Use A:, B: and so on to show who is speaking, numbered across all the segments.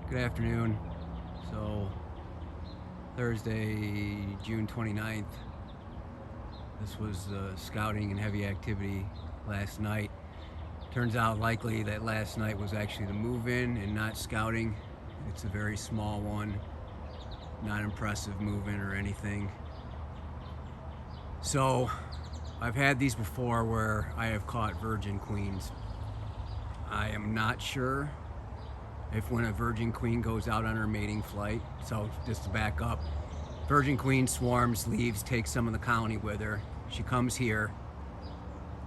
A: Good afternoon. So Thursday, June 29th, this was scouting and heavy activity last night. Turns out likely that last night was actually the move-in and not scouting. It's a very small one, not impressive move-in or anything. So I've had these before where I have caught virgin queens. I am not sure if when a virgin queen goes out on her mating flight, so just to back up, virgin queen swarms, leaves, takes some of the colony with her. She comes here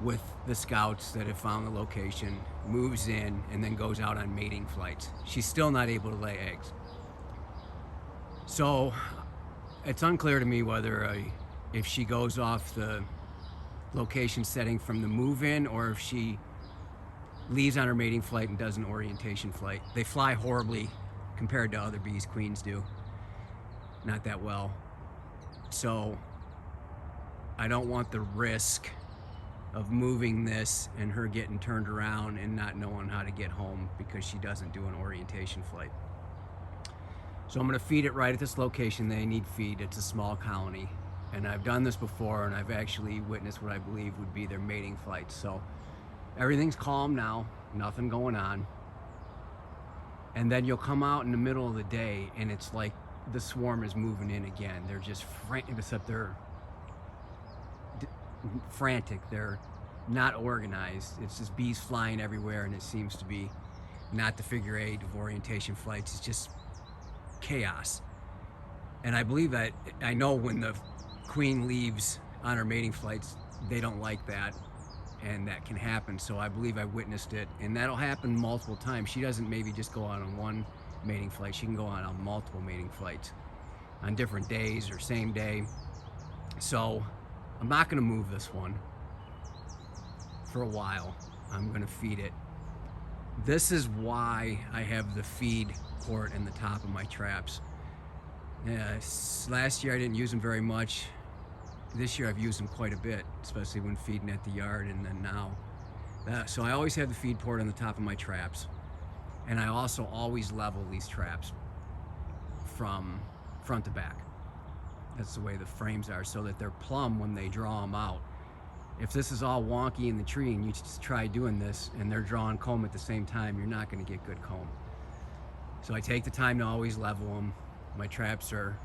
A: with the scouts that have found the location, moves in, and then goes out on mating flights. She's still not able to lay eggs. So it's unclear to me whether if she goes off the location setting from the move-in or if she leaves on her mating flight and does an orientation flight. They fly horribly compared to other bees. Queens do not that well. So I don't want the risk of moving this and her getting turned around and not knowing how to get home because she doesn't do an orientation flight. So I'm going to feed it right at this location. They need feed. It's a small colony, and I've done this before, and I've actually witnessed what I believe would be their mating flight. So everything's calm now, nothing going on. And then you'll come out in the middle of the day and it's like the swarm is moving in again. They're just except they're frantic. They're not organized. It's just bees flying everywhere, and it seems to be not the figure eight of orientation flights. It's just chaos. And I believe that, I know when the queen leaves on her mating flights, they don't like that. And that can happen, so I believe I witnessed it, and that'll happen multiple times. She doesn't maybe just go out on one mating flight, she can go out on multiple mating flights on different days or same day. So I'm not going to move this one for a while. I'm going to feed it. This is why I have the feed port in the top of my traps. Last year I didn't use them very much. This year I've used them quite a bit, especially when feeding at the yard, and then now. So I always have the feed port on the top of my traps, and I also always level these traps from front to back. That's the way the frames are, so that they're plumb when they draw them out. If this is all wonky in the tree and you just try doing this and they're drawing comb at the same time, you're not going to get good comb. So I take the time to always level them. My traps are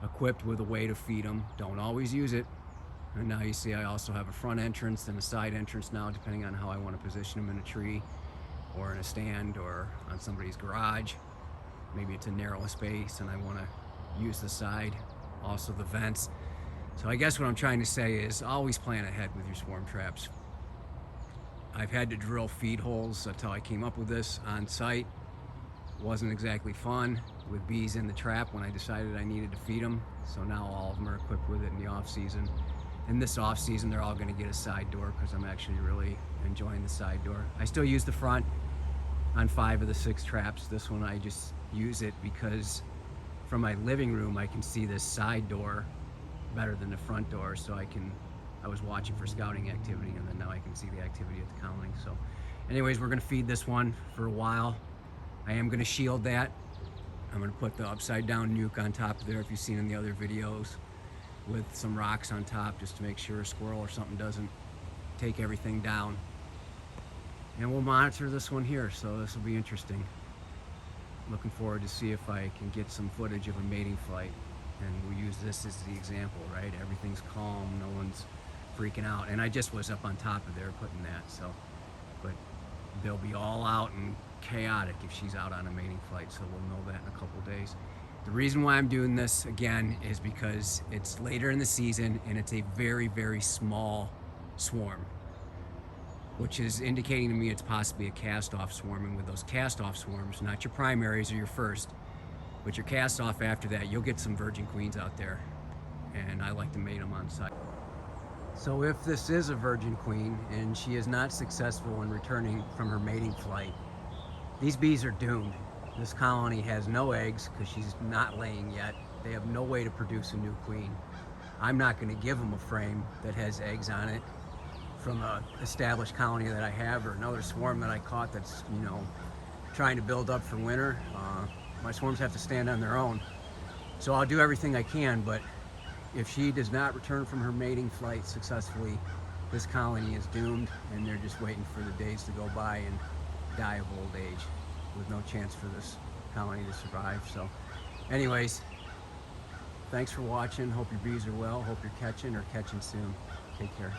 A: equipped with a way to feed them. Don't always use it. And now you see I also have a front entrance and a side entrance now, depending on how I want to position them in a tree or in a stand or on somebody's garage. Maybe it's a narrow space and I want to use the side, also the vents. So I guess what I'm trying to say is always plan ahead with your swarm traps. I've had to drill feed holes. That's how I came up with this on site. Wasn't exactly fun with bees in the trap when I decided I needed to feed them. So now all of them are equipped with it in the off season. In this off season, they're all going to get a side door because I'm actually really enjoying the side door. I still use the front on 5 of the 6 traps. This one I just use it because from my living room I can see this side door better than the front door. So I was watching for scouting activity, and then now I can see the activity at the colony. So anyways, we're going to feed this one for a while. I am going to shield that. I'm going to put the upside down nuke on top of there, if you've seen in the other videos, with some rocks on top just to make sure a squirrel or something doesn't take everything down. And we'll monitor this one here, so this will be interesting. Looking forward to see if I can get some footage of a mating flight, and we'll use this as the example, right? Everything's calm, no one's freaking out, and I just was up on top of there putting that, so, but they'll be all out and chaotic if she's out on a mating flight, so we'll know that in a couple days. The reason why I'm doing this again is because it's later in the season and it's a very, very small swarm, which is indicating to me it's possibly a cast-off swarm. And with those cast-off swarms, not your primaries or your first, but your cast-off after that, you'll get some virgin queens out there, and I like to mate them on site. So if this is a virgin queen and she is not successful in returning from her mating flight, these bees are doomed. This colony has no eggs because she's not laying yet. They have no way to produce a new queen. I'm not going to give them a frame that has eggs on it from a established colony that I have, or another swarm that I caught that's, you know, trying to build up for winter. My swarms have to stand on their own. So I'll do everything I can, but if she does not return from her mating flight successfully, this colony is doomed, and they're just waiting for the days to go by and die of old age with no chance for this colony to survive. So anyways, thanks for watching. Hope your bees are well. Hope you're catching or catching soon. Take care.